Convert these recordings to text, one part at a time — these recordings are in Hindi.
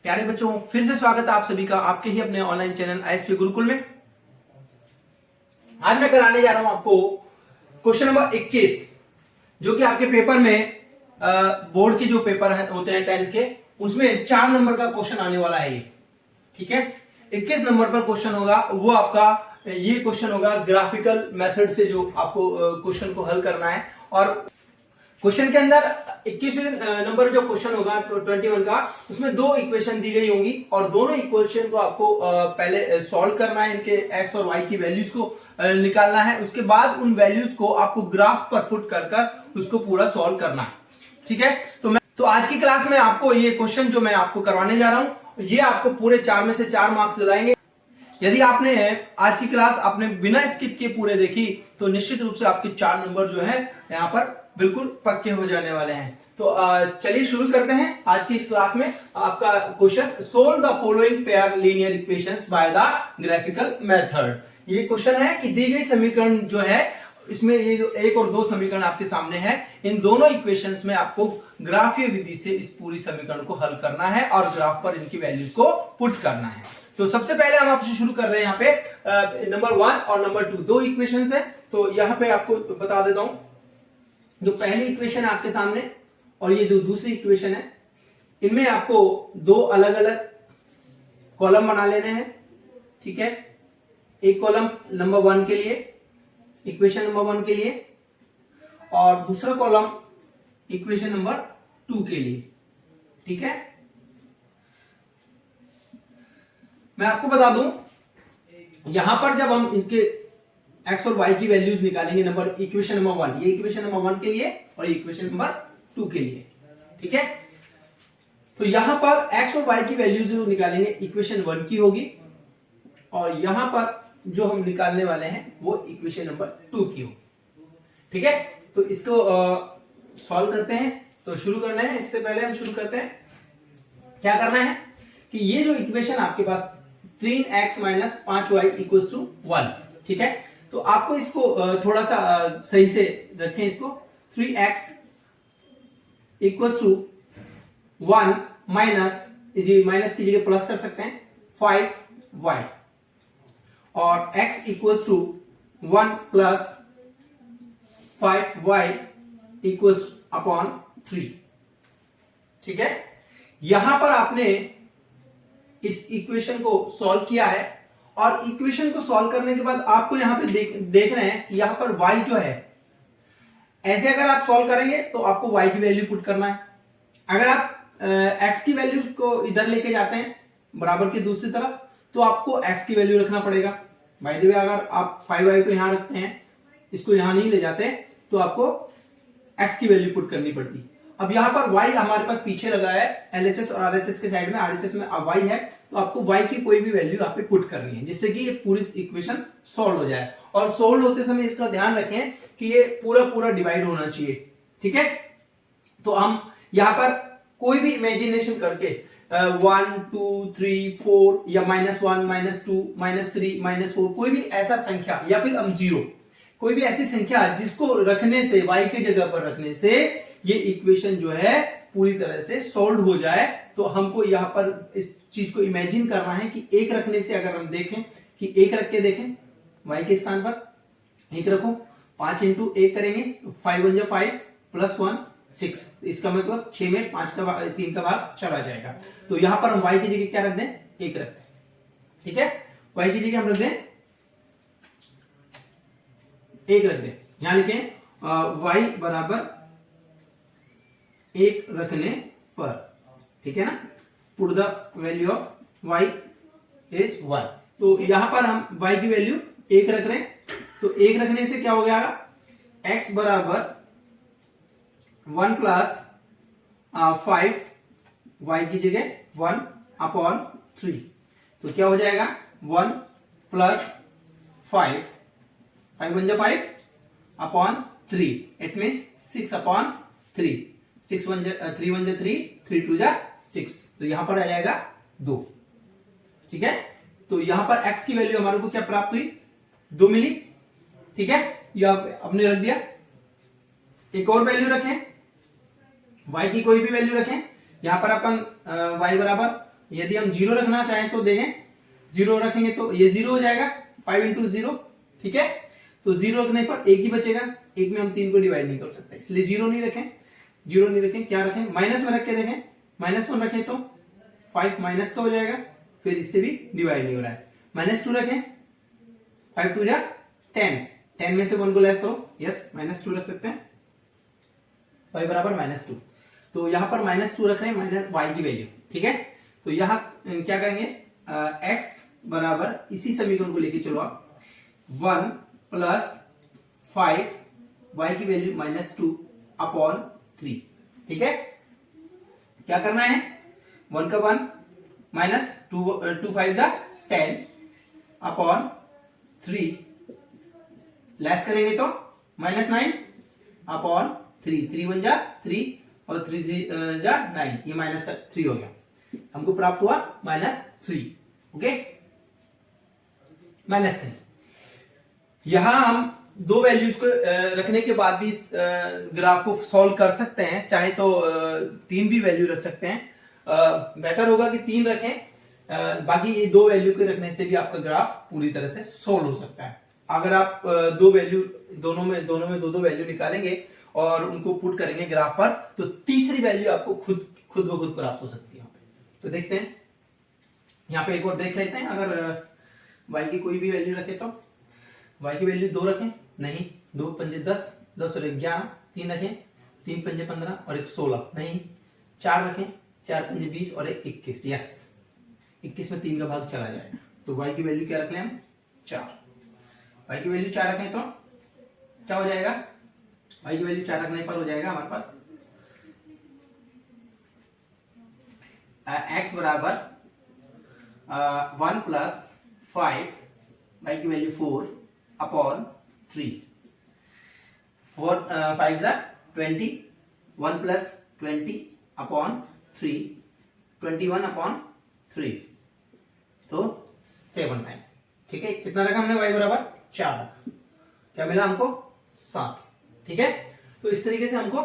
प्यारे बच्चों, फिर से स्वागत है आप सभी का आपके ही अपने ऑनलाइन चैनल आईएसपी गुरुकुल में। आज मैं कराने जा रहा हूं आपको क्वेश्चन नंबर 21, जो कि आपके पेपर में बोर्ड के जो पेपर होते हैं 10th के, उसमें 4 नंबर का क्वेश्चन आने वाला है ये। ठीक है, 21 नंबर पर क्वेश्चन होगा, वो आपका ये क्वेश्चन होगा ग्राफिकल मेथड से, जो आपको क्वेश्चन को हल करना है। और क्वेश्चन के अंदर 21 नंबर जो क्वेश्चन होगा तो 21 का, उसमें 2 इक्वेशन दी गई होंगी और दोनों इक्वेशन को आपको पहले सॉल्व करना है, इनके x और y की वैल्यूज को निकालना है। उसके बाद उन वैल्यूज को आपको ग्राफ पर पुट कर उसको पूरा सॉल्व करना है। ठीक है, तो आज की क्लास में आपको ये क्वेश्चन जो मैं आपको करवाने जा रहा हूं, ये आपको पूरे 4 में से 4 मार्क्स दिलाएंगे। यदि आपने आज की क्लास आपने बिना स्किप किए पूरे देखी तो निश्चित रूप से आपके 4 नंबर जो है यहाँ पर बिल्कुल पक्के हो जाने वाले हैं। तो चलिए शुरू करते हैं आज की इस क्लास में। आपका question, solve the following pair linear equations by the graphical method. ये क्वेश्चन है कि दी गई समीकरण जो है, इसमें ये जो 1 और 2 समीकरण आपके सामने है, इन दोनों इक्वेशंस में आपको ग्राफीय विधि से इस पूरी समीकरण को हल करना है और ग्राफ पर इनकी वैल्यूज को पुट करना है। तो सबसे पहले हम आपसे शुरू कर रहे हैं यहाँ पे नंबर 1 और नंबर 2 दो इक्वेशंस है। तो यहाँ पे आपको बता देता हूं, जो पहली इक्वेशन है आपके सामने और ये जो दूसरी इक्वेशन है, इनमें आपको 2 अलग अलग कॉलम बना लेने हैं। ठीक है, एक कॉलम नंबर 1 के लिए, इक्वेशन नंबर 1 के लिए, और दूसरा कॉलम इक्वेशन नंबर 2 के लिए। ठीक है, मैं आपको बता दूं, यहां पर जब हम इनके x और y की वैल्यूज निकालेंगे, इक्वेशन नंबर 1, ये इक्वेशन नंबर 1 के लिए और ये इक्वेशन नंबर 2 के लिए। ठीक है, तो यहां पर x और y की वैल्यूज जो निकालेंगे इक्वेशन 1 की होगी, और यहां पर जो हम निकालने वाले हैं वो इक्वेशन नंबर 2 की होगी। ठीक है, तो इसको सॉल्व करते हैं। तो शुरू करना है, इससे पहले हम शुरू करते हैं, क्या करना है कि ये जो इक्वेशन आपके पास 3x - 5y = 1। ठीक है, तो आपको इसको थोड़ा सा सही से रखें इसको। 3x = 1 माइनस की जगह प्लस कर सकते हैं 5y, और x = 1 + 5y = 3। ठीक है, यहां पर आपने इस इक्वेशन को सॉल्व किया है, और इक्वेशन को सॉल्व करने के बाद आपको यहां पे देख रहे हैं कि यहां पर y जो है, ऐसे अगर आप सॉल्व करेंगे तो आपको y की वैल्यू पुट करना है। अगर आप x की वैल्यू को इधर लेके जाते हैं बराबर की दूसरी तरफ, तो आपको x की वैल्यू रखना पड़ेगा। बाय द वे, अगर आप 5y को यहां रखते हैं, इसको यहां नहीं ले जाते, तो आपको x की वैल्यू पुट करनी पड़ती। अब यहां पर y हमारे पास पीछे लगा है, LHS और RHS के साइड में, RHS में y है, तो आपको y की कोई भी वैल्यू यहाँ पे पुट करनी है, जिससे कि ये पूरी इक्वेशन सॉल्व हो जाए। और सॉल्व होते समय इसका ध्यान रखें कि ये पूरा डिवाइड होना चाहिए। ठीक है, तो हम यहाँ पर कोई भी इमेजिनेशन करके 1 2 3 4 या -1 -2 -3 -4 कोई भी ऐसा संख्या, या फिर हम 0, कोई भी ऐसी संख्या जिसको रखने से, y की जगह पर रखने से ये इक्वेशन जो है पूरी तरह से सॉल्व हो जाए। तो हमको यहाँ पर इस चीज को इमेजिन करना है कि 1 रखने से, अगर हम देखें कि 1 रख के देखें, y के स्थान पर 1 रखो, 5 × 1 करेंगे तो 5 × 5 + 1 6, इसका मतलब 6 में 3 का भाग चला जाएगा। तो यहां पर हम y की जगह क्या रख दें, 1 रख दें। ठीक है, y की जगह हम रख दें 1 रख दें। यहां लिखें y = 1 रखने पर। ठीक है ना, put the value of y is 1। तो यहां पर हम y की वैल्यू 1 रख रहे हैं, तो 1 रखने से क्या हो गया, x = 1 + 5, y की जगह 1/3, तो क्या हो जाएगा 1 + 5, 5 × 5/3, इट मीन्स 6/3, 3 × 3, 3 × 2 6, तो यहां पर आ जाएगा 2। ठीक है, तो यहां पर x की वैल्यू हमारे को क्या प्राप्त हुई, 2 मिली। ठीक है, यह आपने रख दिया। एक और वैल्यू रखें, y की कोई भी वैल्यू रखें। यहां पर अपन y = यदि हम 0 रखना चाहें तो देखें, 0 रखेंगे तो ये 0 हो जाएगा, 5 इंटू 0, ठीक है। तो 0 रखने पर 1 ही बचेगा, 1 में हम 3 को डिवाइड नहीं कर सकते, इसलिए 0 नहीं रखें, 0 नहीं रखें। क्या रखें, माइनस में रख के देखें, -1 रखें तो 5 माइनस का हो जाएगा, फिर इससे भी डिवाइड नहीं हो रहा है। -2 रखें, 5 2 जा 10, 10 में से 1 को लेस करो, यस -2 रख सकते हैं, y बराबर -2। तो यहाँ पर -2 रख रहे हैं y की वैल्यू, ठीक है। तो यहाँ क्या करेंगे, x बराबर इसी समीकरण को लेके चलो आप, 1 प्लस 5 y की वैल्यू -2 अपॉन 3, ठीक है। क्या करना है, 1 का 1 माइनस 2 5 जा 10 अपॉन 3, लेस करेंगे तो -9 अपॉन 3, 3 1 जा 3 और 3 3 जा 9, ये माइनस का 3 हो गया, हमको प्राप्त हुआ -3, ओके, -3। यहां हम दो वैल्यूज को रखने के बाद भी इस ग्राफ को सॉल्व कर सकते हैं, चाहे तो 3 भी वैल्यू रख सकते हैं, बेटर होगा कि 3 रखें, बाकी ये 2 वैल्यू के रखने से भी आपका ग्राफ पूरी तरह से सॉल्व हो सकता है। अगर आप 2 वैल्यू दोनों में 2 वैल्यू निकालेंगे और उनको पुट करेंगे ग्राफ पर, तो तीसरी वैल्यू आपको खुद ब खुद प्राप्त हो सकती है। तो देखते हैं, यहाँ पे एक और देख लेते हैं, अगर y की कोई भी वैल्यू रखे तो y की वैल्यू 2 रखें, नहीं, 2 पंजे 10, 10 और 11, 3 रखें, 3 पंजे 15 और 1 16, नहीं, 4 रखें, 4 पंजे 20 और 1 21, यस, 21 में 3 का भाग चला जाएगा, तो y की वैल्यू क्या रख लें हम, 4। y की वैल्यू 4 रखें तो क्या हो जाएगा, y की वैल्यू 4 रखने पर हो जाएगा हमारे पास x बराबर 1 प्लस 5, y की वैल्यू 4 अपॉन 3, 4 5 जा 20, 1 प्लस 20 अपॉन 3, 21 अपॉन 3, तो 7 टाइम, ठीक है। कितना रखा हमने, y बराबर 4, क्या मिला हमको 7, ठीक है। तो इस तरीके से हमको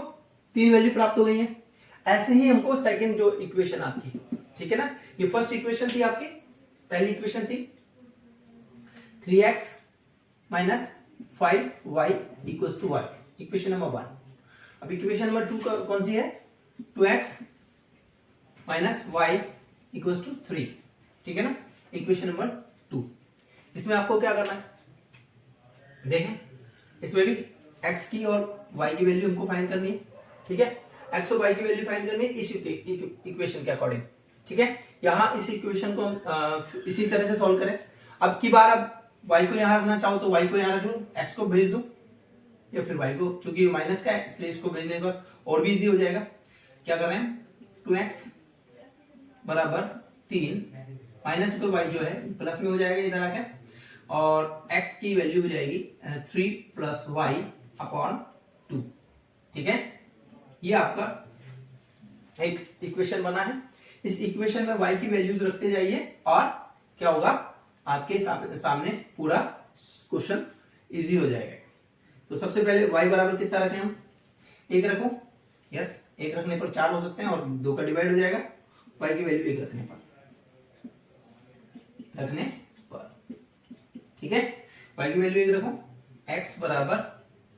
3 वैल्यू प्राप्त हो गई है। ऐसे ही हमको सेकंड जो इक्वेशन आपकी, ठीक है ना, ये फर्स्ट इक्वेशन थी आपकी, पहली इक्वेशन थी 3x minus 5y equals to y, equation number 1। अब इक्वेशन नंबर 2 कौन सी है, 2x minus y equals to 3, ठीक है ना, इक्वेशन नंबर 2। इसमें आपको क्या करना है, देखें, इसमें भी x की और y की वैल्यू हमको फाइंड करनी है, ठीक है, x और y की वैल्यू फाइंड करनी है इस इक्वेशन के अकॉर्डिंग, ठीक है। यहाँ इस इक्वेशन को इसी तरह से सॉल्व करें। अब की बार अब y को यहाँ रखना चाहो तो y को यहाँ रख लो, x को भेज दो, या फिर y को, क्योंकि माइनस का है इसलिए इसको भेजने का और भी इजी हो जाएगा। क्या कर रहे हैं, 2x बराबर 3, माइनस को y जो है प्लस में हो जाएगा इधर आके, और x की वैल्यू हो जाएगी 3 प्लस y अपॉन 2, ठीक है। ये आपका एक इक्वेशन बना है। इस इक्वेशन में y की वैल्यूज रखते जाइए और क्या होगा, आपके सामने पूरा क्वेश्चन इजी हो जाएगा। तो सबसे पहले y बराबर कितना रखें हम, 1 रखो, यस, 1 रखने पर 4 हो सकते हैं और 2 का डिवाइड हो जाएगा, y की वैल्यू 1 रखने पर, ठीक है, y की वैल्यू 1 रखो, x बराबर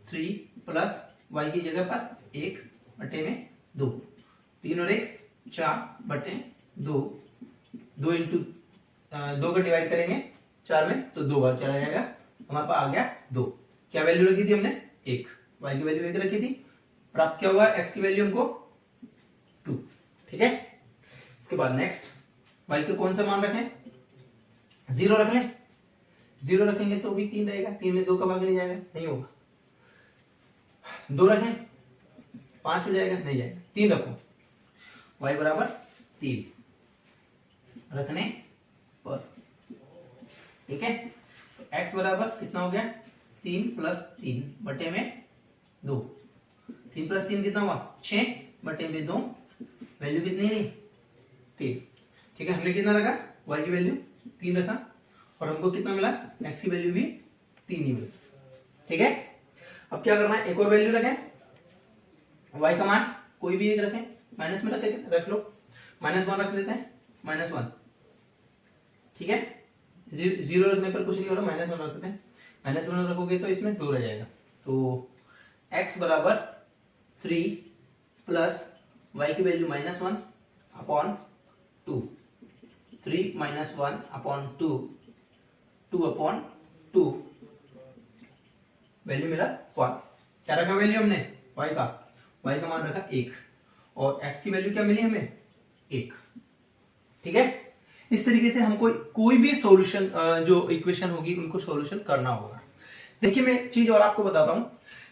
3 प्लस y की जगह पर 1 बटे में 2, 3 और 1 4 बटे 2, 2 इंटू 2 को डिवाइड करेंगे 4 में तो 2 बार चला जाएगा, हमारे पास आ गया 2। क्या वैल्यू रखी थी हमने, 1, y की वैल्यू 1 रखी थी, प्राप्त क्या होगा, x की वैल्यू हमको 2, ठीक है। इसके बाद नेक्स्ट y को कौन सा मान रखें, 0 रख लें, 0 रखेंगे तो भी 3 रहेगा, 3 में 2 का भाग नहीं जाएगा, नहीं होगा। 2 रखें 5 हो जाएगा, नहीं जाएगा, 3 रखो, y बराबर 3 रखने पर, ठीक है। तो x बराबर कितना हो गया, 3 प्लस 3 बटे में 2, 3 प्लस 3 कितना हुआ, 6 बटे में 2, वैल्यू कितनी है, 3, ठीक है। हमने कितना रखा, y की वैल्यू 3 रखा और हमको कितना मिला, x की वैल्यू भी 3 ही मिली, ठीक है। अब क्या करना है, एक और वैल्यू रखें, y का मान कोई भी एक रखें, माइनस में रख लो, -1 रख देते हैं, -1, ठीक है। जीरो रखने पर कुछ नहीं हो रहा, -1 रखते हैं, -1 रखोगे तो इसमें 2 रह जाएगा। तो x बराबर 3 प्लस y की value -1 upon 2, 3 - 1 upon 2, 2 upon 2, value मेरा 1। क्या रखा वैल्यू हमने y का मान रखा 1 और x की वैल्यू क्या मिली हमें 1, ठीक है। इस तरीके से हमको कोई भी सॉल्यूशन जो इक्वेशन होगी उनको सॉल्यूशन करना होगा। देखिए मैं एक चीज और आपको बताता हूं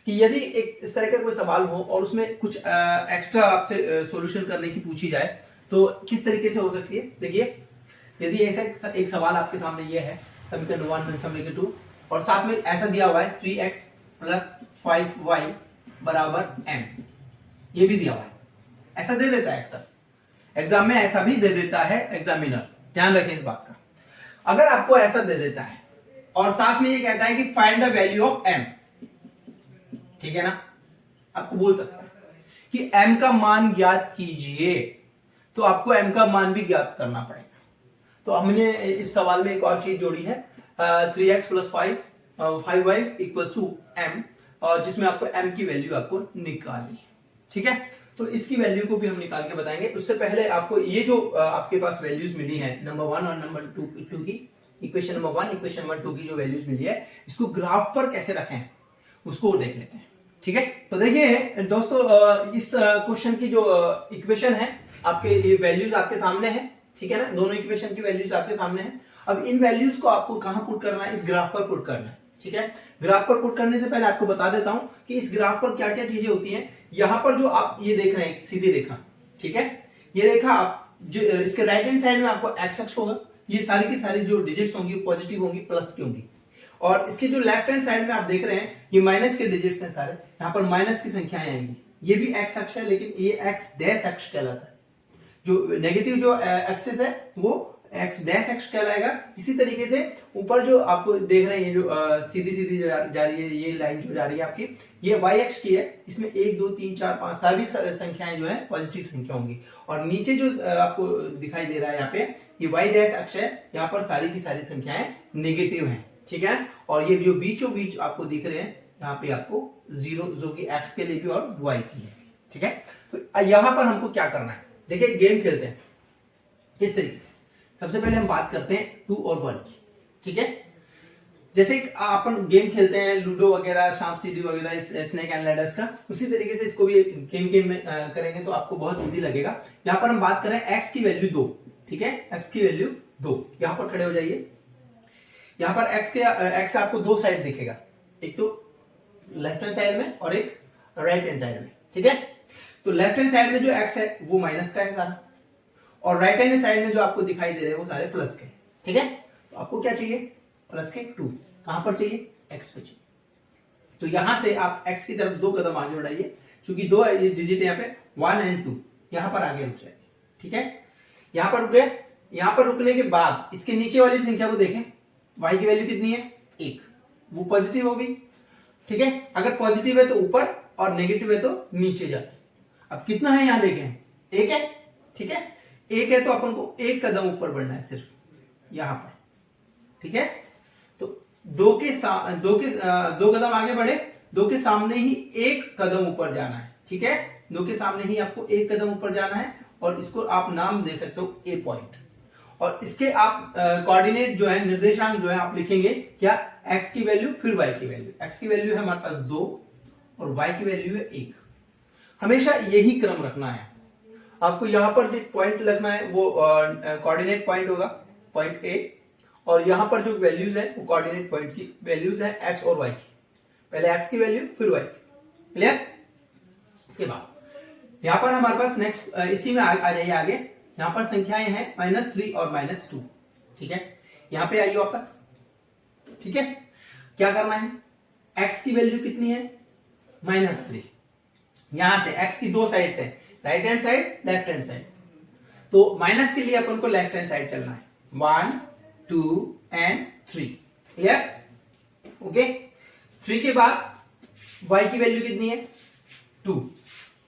कि यदि एक इस तरह का कोई सवाल हो और उसमें कुछ एक्स्ट्रा आपसे सॉल्यूशन करने की पूछी जाए तो किस तरीके से हो सकती है। देखिए यदि ऐसा एक सवाल आपके सामने ये है, समीकरण 1 समीकरण 2 और साथ में ऐसा दिया हुआ है 3x + 5y बराबर m, ये भी दिया हुआ है, ऐसा दे देता है अक्सर एग्जाम में, ऐसा भी दे देता है एग्जामिनर, ध्यान रखें इस बात का। अगर आपको ऐसा दे देता है और साथ में ये कहता है कि find the value of m, ठीक है ना, आपको बोल सकता है कि m का मान ज्ञात कीजिए, तो आपको m का मान भी ज्ञात करना पड़ेगा। तो हमने इस सवाल में एक और चीज जोड़ी है 3x + 5y = m, और जिसमें आपको m की वैल्यू आपको निकालनी है, ठीक है। तो इसकी वैल्यू को भी हम निकाल के बताएंगे। उससे पहले आपको ये जो आपके पास वैल्यूज मिली है नंबर 1 और नंबर 2 की, इक्वेशन नंबर 1 इक्वेशन नंबर 2 की जो वैल्यूज मिली है, इसको ग्राफ पर कैसे रखें उसको देख लेते हैं, ठीक है। तो देखिए दोस्तों इस क्वेश्चन की जो इक्वेशन है, आपके ये वैल्यूज आपके सामने है, ठीक है ना, दोनों इक्वेशन की वैल्यूज आपके सामने है। अब इन वैल्यूज को आपको कहां पुट करना है, इस ग्राफ पर पुट करना है, ठीक है। ग्राफ पर पुट करने से पहले आपको बता देता हूं कि इस ग्राफ पर क्या क्या चीजें होती हैं। यहां पर जो आप ये देख रहे हैं सीधी रेखा, ठीक है, ये रेखा आप जो इसके राइट हैंड साइड में आपको एक्स अक्ष होगा, ये सारी की सारी जो डिजिट्स होंगी पॉजिटिव होंगी, प्लस की होंगी, और इसके जो लेफ्ट हैंड साइड में आप देख रहे हैं ये माइनस के डिजिट्स हैं सारे, यहाँ पर माइनस की संख्याएं आएंगी। ये भी एक्स अक्ष है लेकिन ये एक्स डैश अक्ष कहलाता है, जो नेगेटिव जो एक्सिस है वो एक्स डैश एक्स कहलाएगा। इसी तरीके से ऊपर जो आपको देख रहे हैं ये जो सीधी सीधी जा रही है, ये लाइन जो जा रही है आपकी, ये वाई एक्स की है, इसमें 1 2 3 4 5 सभी संख्याएं जो है पॉजिटिव संख्या होंगी, और नीचे जो आपको दिखाई दे रहा है यहाँ पे ये वाई डैश अक्ष है, यहाँ पर सारी की सारी संख्याएं नेगेटिव हैं, ठीक है। और ये जो बीचों बीच आपको दिख रहे हैं यहाँ पे आपको 0 जो कि एक्स के लिए भी और वाई की है, ठीक है। तो यहाँ पर हमको क्या करना है, देखिए गेम खेलते हैं किस तरीके से। सबसे पहले हम बात करते हैं 2 और 1 की, ठीक है। जैसे अपन गेम खेलते हैं लूडो वगैरह, सांप सीढ़ी वगैरह, स्नेक एंड लैडर्स का, उसी तरीके से इसको भी गेम में करेंगे तो आपको बहुत इजी लगेगा। यहाँ पर हम बात करें x की वैल्यू 2, ठीक है, x की वैल्यू 2, यहाँ पर खड़े हो जाइए। यहाँ पर x आपको दो साइड दिखेगा, एक तो लेफ्ट हैंड साइड में और एक राइट हैंड साइड में, ठीक है। तो लेफ्ट हैंड साइड में जो x है वो माइनस का है सारा, और राइट हैंड साइड में जो आपको दिखाई दे रहे हैं वो सारे प्लस के, ठीक है। तो आपको क्या चाहिए, प्लस के 2, कहां पर चाहिए, x पे चाहिए। तो यहां से आप x की तरफ 2 कदम आगे बढ़ाइए, क्योंकि 2 डिजिट यहाँ पे 1 और 2, यहां पर आगे रुक जाइए, ठीक है। यहां पर रुके, यहां पर रुकने के बाद इसके नीचे वाली संख्या को देखें, y की वैल्यू कितनी है 1, वो पॉजिटिव होगी, ठीक है। अगर पॉजिटिव है तो ऊपर और नेगेटिव है तो नीचे जाए। अब कितना है यहां देखें, 1 है, ठीक है, 1 है तो अपन को 1 कदम ऊपर बढ़ना है सिर्फ यहां पर, ठीक है। तो 2 कदम आगे बढ़े, 2 के सामने ही 1 कदम ऊपर जाना है, ठीक है। 2 के सामने ही आपको 1 कदम ऊपर जाना है, और इसको आप नाम दे सकते हो ए पॉइंट, और इसके आप कोऑर्डिनेट जो है, निर्देशांक जो है आप लिखेंगे क्या, x की वैल्यू फिर y की वैल्यू। x की वैल्यू है हमारे पास 2 और y की वैल्यू है 1, हमेशा यही क्रम रखना है। आपको यहाँ पर जो पॉइंट लगना है वो कोऑर्डिनेट पॉइंट होगा, पॉइंट ए, और यहाँ पर जो वैल्यूज है वो कोऑर्डिनेट पॉइंट की वैल्यूज है x और y की, पहले x की वैल्यू फिर y की, क्लियर। इसके बाद यहाँ पर हमारे पास नेक्स्ट इसी में आ जाइए आगे, यहाँ पर संख्याएं हैं -3 और -2, ठीक है। यहाँ पे आइए वापस, ठीक है। क्या करना है, x की वैल्यू कितनी है -3, यहां से x की दो साइड से, right hand side left hand side, तो माइनस के लिए अपन को लेफ्ट हैंड साइड चलना है, 1 2 एंड 3, क्लियर, ओके। 3 के बाद y की वैल्यू कितनी है 2,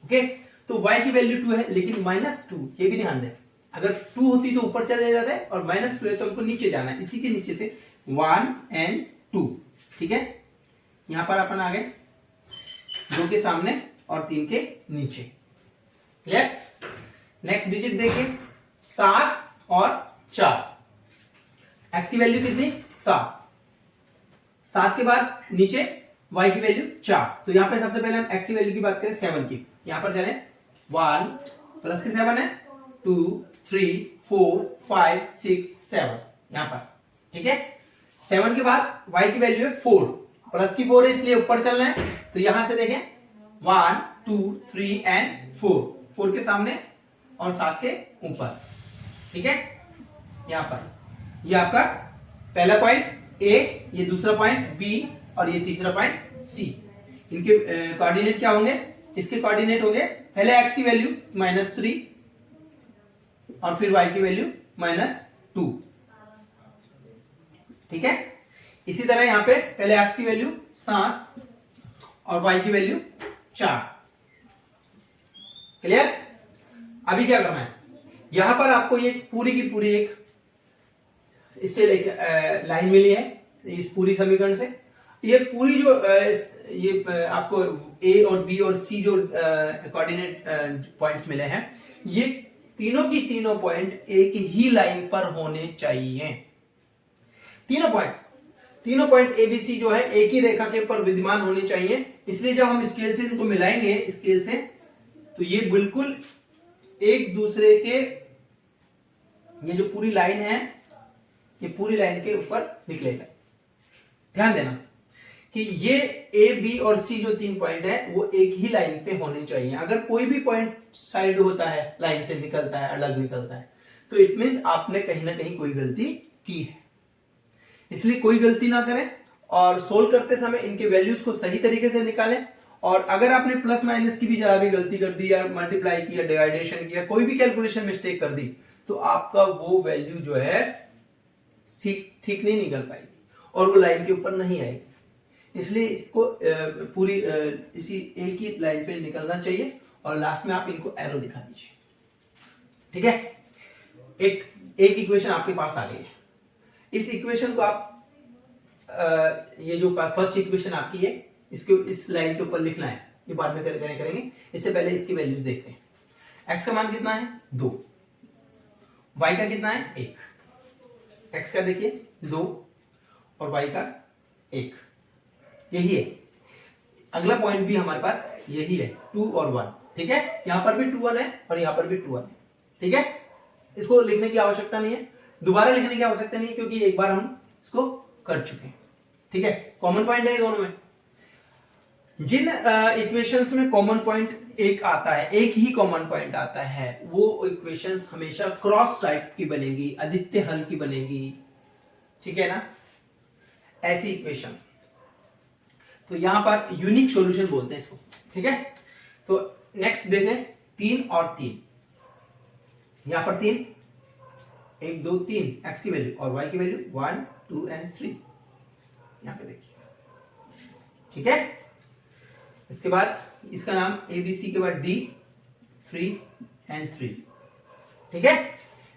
ओके। तो y की वैल्यू 2 है लेकिन -2, ये भी ध्यान दें, अगर 2 होती तो ऊपर चले जाते हैं, और -2 है तो हमको नीचे जाना है, इसी के नीचे से 1 and 2। ठीक है, यहां पर अपन आ गए 2 के सामने और 3 के नीचे। क्लियर? नेक्स्ट डिजिट देखिए 7 और 4। x की वैल्यू कितनी? 7। 7 के बाद नीचे y की वैल्यू 4। तो यहां पे सबसे पहले हम x की वैल्यू की बात करें 7 की, यहां पर चले 1 प्लस के 7 है 2 3 4 5 6 7 यहां पर। ठीक है, 7 के बाद y की वैल्यू है 4, प्लस की 4 है इसलिए ऊपर चलना है, तो यहां से देखें 1 2 3 एंड 4, 4 के सामने और 7 के ऊपर। ठीक है, यहां पर ये आपका पहला पॉइंट A, ये दूसरा पॉइंट B और ये तीसरा पॉइंट C। इनके कोऑर्डिनेट क्या होंगे? इसके कोऑर्डिनेट होंगे पहले x की वैल्यू -3 और फिर y की वैल्यू -2। ठीक है, इसी तरह यहां पे पहले x की वैल्यू 7 और y की वैल्यू 4। क्लियर? अभी क्या करना है, यहां पर आपको ये पूरी की पूरी एक इससे एक लाइन मिली है इस पूरी समीकरण से। ये पूरी जो ये आपको A और B और C जो कोऑर्डिनेट पॉइंट्स मिले हैं, ये तीनों की तीनों पॉइंट एक ही लाइन पर होने चाहिए। तीनों पॉइंट A B C जो है एक ही रेखा के ऊपर विद्यमान होने चाहिए। इसलिए जब हम स्केल से इनको मिलाएंगे स्केल से, तो ये बिल्कुल एक दूसरे के, ये जो पूरी लाइन है ये पूरी लाइन के ऊपर निकलेगा। ध्यान देना कि ये A B और C जो 3 पॉइंट है वो एक ही लाइन पे होने चाहिए। अगर कोई भी पॉइंट साइड होता है, लाइन से निकलता है, अलग निकलता है, तो इट मींस आपने कहीं ना कहीं कोई गलती की है। इसलिए कोई गलती ना करें और सोल्व करते समय इनके वैल्यूज को सही तरीके से निकालें। और अगर आपने प्लस माइनस की भी जरा भी गलती कर दी, या मल्टीप्लाई किया, डिवाइडेशन किया, कोई भी कैलकुलेशन मिस्टेक कर दी, तो आपका वो वैल्यू जो है ठीक नहीं निकल पाएगी और वो लाइन के ऊपर नहीं आएगी। इसलिए इसको पूरी इसी एक ही लाइन पे निकलना चाहिए और लास्ट में आप इनको एरो दिखा दीजिए। ठीक है, एक इक्वेशन आपके पास आ गई है। इस इक्वेशन को आप ये जो फर्स्ट इक्वेशन आपकी है इसको इस लाइन के ऊपर लिखना है, ये बाद में करेंगे। इससे पहले इसकी वैल्यूज देखते हैं। x का मान कितना है? 2। y का कितना है? 1। x का देखिए 2 और y का 1, यही है। अगला पॉइंट भी हमारे पास यही है 2 और 1। ठीक है, यहां पर भी 2 1 है और यहां पर भी 2 1 है। ठीक है, इसको लिखने की आवश्यकता नहीं है, दोबारा लिखने की आवश्यकता नहीं है, क्योंकि एक बार हम इसको कर चुके हैं। ठीक है, कॉमन पॉइंट है दोनों में। जिन इक्वेशंस में कॉमन पॉइंट एक आता है, एक ही कॉमन पॉइंट आता है, वो इक्वेशंस हमेशा क्रॉस टाइप की बनेगी, आदित्य हल की बनेगी। ठीक है ना, ऐसी इक्वेशन तो यहां पर यूनिक सॉल्यूशन बोलते हैं इसको। ठीक है, तो नेक्स्ट देखें 3 और 3। यहां पर 3 1 2 3 x की वैल्यू और y की वैल्यू 1 2 एंड 3 यहां पे देखिए। ठीक है, इसके बाद इसका नाम ABC के बाद D 3 एंड 3। ठीक है,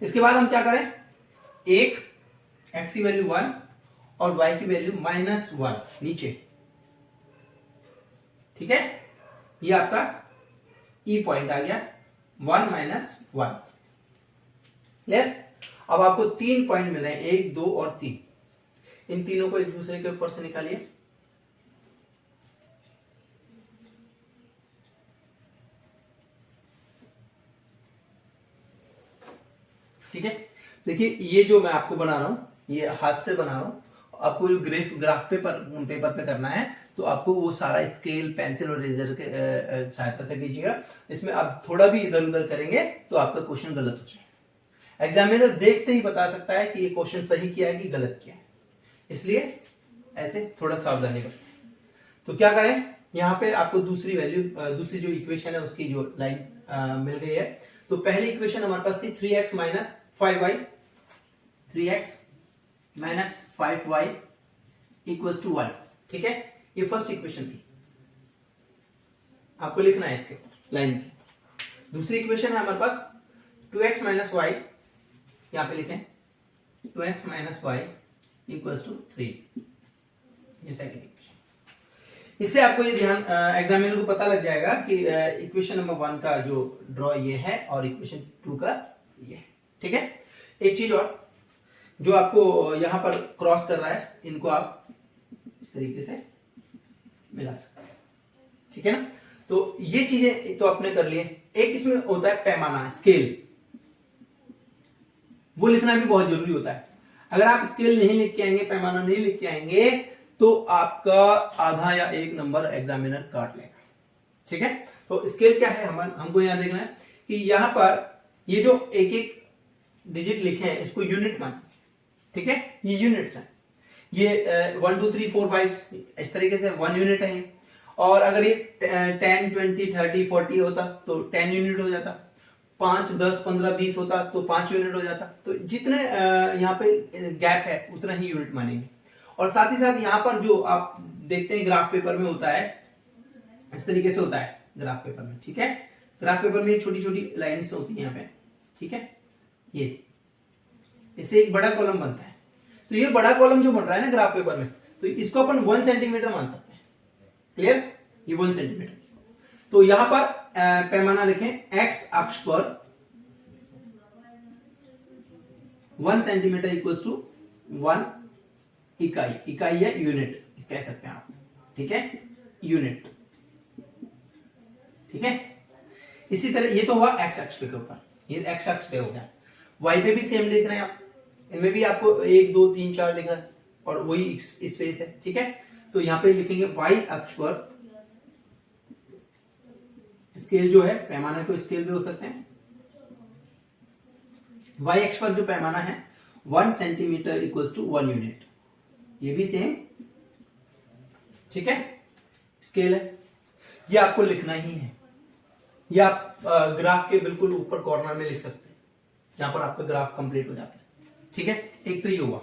इसके बाद हम क्या करें, एक x की वैल्यू 1 और y की वैल्यू -1 नीचे। ठीक है, ये आपका E पॉइंट आ गया 1 -1। क्लियर? अब आपको 3 पॉइंट मिल रहे हैं, 1 2 और 3। इन तीनों को एक दूसरे के ऊपर से निकालिए। ठीक है, देखिए ये जो मैं आपको बना रहा हूं, ये हाथ से बना रहा हूं। आपको जो ग्राफ पेपर पे करना है, तो आपको वो सारा स्केल, पेंसिल और रेजर के सहायता से कीजिएगा। इसमें आप थोड़ा भी इधर उधर करेंगे तो आपका क्वेश्चन गलत हो जाएगा। एग्जामिनर देखते ही बता सकता है कि ये क्वेश्चन सही किया है कि गलत किया है, इसलिए ऐसे थोड़ा सावधानी बरतें। तो क्या करें, यहाँ पे आपको दूसरी दूसरी जो इक्वेशन है उसकी जो लाइन मिल गई है। तो पहली इक्वेशन हमारे पास थी 3x - 5y, 3x - 5y = 1। ठीक है, ये फर्स्ट इक्वेशन थी, आपको लिखना है इसके लाइन की। दूसरी इक्वेशन है हमारे पास 2x माइनस वाई, यहाँ पे लिखें 2x minus Y equals to 3, ये सेकंड इक्वेशन। इससे आपको ये ध्यान एग्जामिनर को पता लग जाएगा कि इक्वेशन नंबर 1 का जो ड्रॉ ये है और इक्वेशन 2 का ये है। ठीक है, एक चीज और जो आपको यहाँ पर क्रॉस कर रहा है, इनको आप इस तरीके से मिला सकते हैं। ठीक है ना, तो ये चीजें तो आपने कर लिए। एक इसमें होता है पैमाना, स्केल, वो लिखना भी बहुत जरूरी होता है। अगर आप स्केल नहीं लिख के आएंगे, पैमाना नहीं लिख के आएंगे, तो आपका आधा या 1 नंबर एग्जामिनर काट लेगा। ठीक है, तो स्केल क्या है, हमको यहां देखना है कि यहां पर ये जो एक एक डिजिट लिखे हैं इसको यूनिट मान। ठीक है, ये यूनिट्स हैं, ये 1 2 3 4 5 इस तरीके से 1 यूनिट है। और अगर ये 10 20 30 40 होता तो 10 यूनिट हो जाता, 5 10 15 20 होता तो 5 यूनिट हो जाता। तो जितने यहाँ पे गैप है उतना ही यूनिट मानेंगे। और साथ ही साथ यहाँ पर जो आप देखते हैं ग्राफ पेपर में होता है, इस तरीके से होता है ग्राफ पेपर में। ठीक है, ग्राफ पेपर में छोटी छोटी लाइन्स होती है यहाँ पे। ठीक है, ये इससे एक बड़ा कॉलम बनता है। तो ये बड़ा कॉलम जो बन रहा है ना ग्राफ पेपर में, तो इसको अपन 1 सेंटीमीटर मान सकते हैं। क्लियर, ये 1 सेंटीमीटर। तो यहां पर पैमाना लिखें, एक्स अक्ष पर 1 सेंटीमीटर इक्वल्स टू 1 इकाई, इकाई या यूनिट कह सकते हैं आप। ठीक है, यूनिट। ठीक है, इसी तरह ये तो हुआ एक्स अक्ष के ऊपर, ये एक्स अक्ष पे हो गया। वाई पे भी सेम लिख रहे हैं आप, इनमें भी आपको 1 2 3 4 लिखना है और वही स्पेस है। ठीक है, तो यहां पे लिखेंगे वाई अक्ष पर, स्केल जो है, पैमाना को स्केल भी हो सकते हैं। वाई अक्ष पर जो पैमाना है 1 सेंटीमीटर इक्वल्स टू 1 यूनिट, ये भी सेम। ठीक है, स्केल है, ये आपको लिखना ही है। ये आप ग्राफ के बिल्कुल ऊपर कॉर्नर में लिख सकते हैं, जहां पर आपका ग्राफ कंप्लीट हो जाता है। ठीक है, एक तो ये हुआ।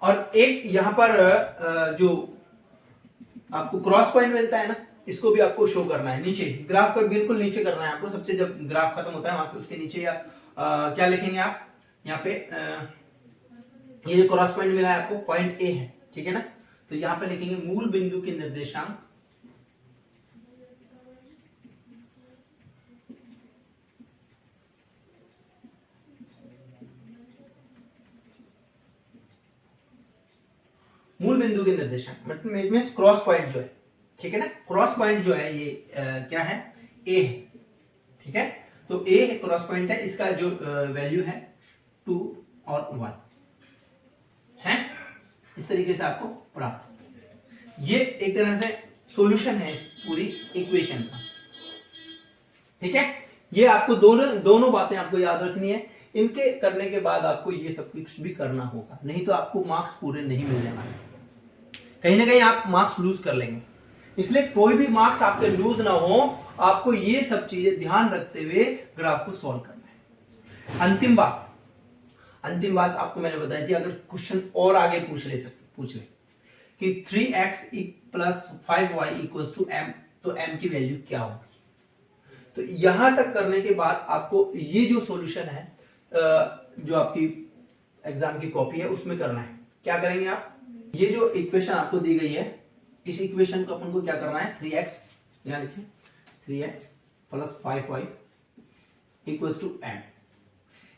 और एक यहां पर जो आपको क्रॉस पॉइंट मिलता है ना, इसको भी आपको शो करना है नीचे, ग्राफ का बिल्कुल नीचे करना है आपको। सबसे जब ग्राफ खत्म होता है वहां पे उसके नीचे या क्या लिखेंगे आप यहाँ पे, ये जो क्रॉस पॉइंट मिला है आपको, पॉइंट ए है। ठीक है ना, तो यहां पे लिखेंगे मूल बिंदु के निर्देशांक मूल बिंदु के निर्देशांक, मतलब क्रॉस पॉइंट जो है। ठीक है ना, क्रॉस पॉइंट जो है ये क्या है, ए है। ठीक है, तो ए क्रॉस पॉइंट है, इसका जो वैल्यू है 2 और 1 है। इस तरीके से आपको प्राप्त, ये एक तरह से सॉल्यूशन है इस पूरी इक्वेशन का। ठीक है, ये आपको दोनों बातें आपको याद रखनी है। इनके करने के बाद आपको ये सब कुछ भी करना होगा, नहीं तो आपको मार्क्स पूरे नहीं मिलने वाले, कहीं ना कहीं आप मार्क्स लूज कर लेंगे। इसलिए कोई भी मार्क्स आपके लूज ना हो, आपको ये सब चीजें ध्यान रखते हुए ग्राफ को सॉल्व करना है। अंतिम बात आपको मैंने बताई थी, अगर क्वेश्चन और आगे पूछ ले कि 3x plus 5y equals to m, तो m की वैल्यू क्या होगी। तो यहां तक करने के बाद आपको ये जो सॉल्यूशन है, जो आपकी एग्जाम की कॉपी है उसमें करना है। क्या करेंगे आप, ये जो इक्वेशन आपको दी गई है, इस इक्वेशन को अपन को क्या करना है, 3x, यहां लिखिए 3x plus 5y equals to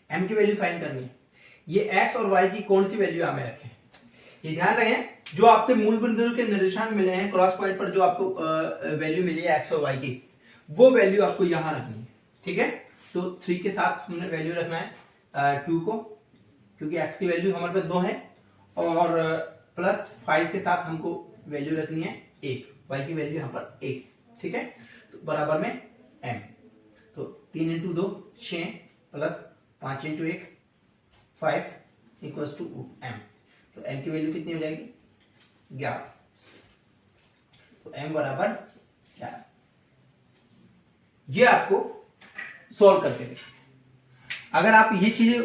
m की वैल्यू फाइंड करनी है। ये x और y की कौन सी वैल्यू हमें रखें, ये ध्यान रखें। जो आपके मूल बिंदु के निर्देशांक मिले हैं, क्रॉस पॉइंट पर जो आपको वैल्यू मिली है x और y की, वो वैल्यू आपको यहां रखनी है। ठीक है, तो 3 के साथ हमने वैल्यू रखना है 2 को, क्योंकि x की वैल्यू हमारे पास 2 है, और प्लस 5 के साथ हमको वैल्यू रखनी है 1, y की वैल्यू यहाँ पर 1। ठीक है, तो बराबर में m, तो 3 into 2 6 plus 5 into 1 5 equals to m। तो m की वैल्यू कितनी हो जाएगी, 11। तो m बराबर 11। ये आपको सॉल्व करके देखिए। अगर आप ये चीज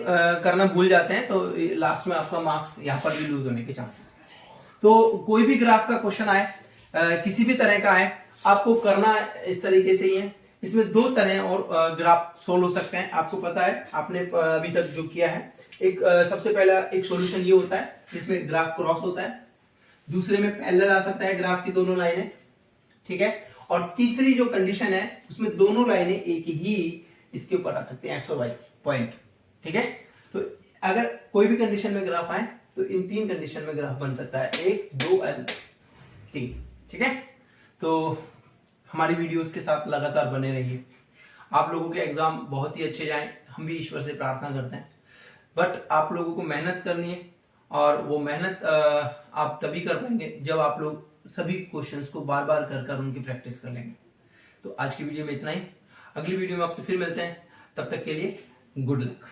करना भूल जाते हैं तो लास्ट में आपका मार्क्स यहाँ पर भी लूज होने के चांसेस है। तो कोई भी ग्राफ का क्वेश्चन आए, किसी भी तरह का आए, आपको करना इस तरीके से ही है इसमें दो तरह और ग्राफ सोल्व हो सकते हैं। आपको पता है, आपने अभी तक जो किया है, एक सबसे पहला एक सॉल्यूशन ये होता है जिसमें ग्राफ क्रॉस होता है, दूसरे में पैरेलल आ सकता है ग्राफ की दोनों लाइनें, ठीक है, और तीसरी जो कंडीशन है उसमें दोनों लाइनें एक ही इसके ऊपर आ सकती हैं, एक्स और वाई पॉइंट, ठीक है। तो अगर कोई भी कंडीशन में ग्राफ आए तो इन तीन कंडीशन में ग्राफ बन सकता है, 1, 2 और 3, ठीक है। तो हमारी वीडियोस के साथ लगातार बने रहिए। आप लोगों के एग्जाम बहुत ही अच्छे जाएं, हम भी ईश्वर से प्रार्थना करते हैं। बट आप लोगों को मेहनत करनी है, और वो मेहनत आप तभी कर पाएंगे जब आप लोग सभी क्वेश्चंस को बार बार कर उनकी प्रैक्टिस कर लेंगे। तो आज की वीडियो में इतना ही, अगली वीडियो में आपसे फिर मिलते हैं, तब तक के लिए गुड लक।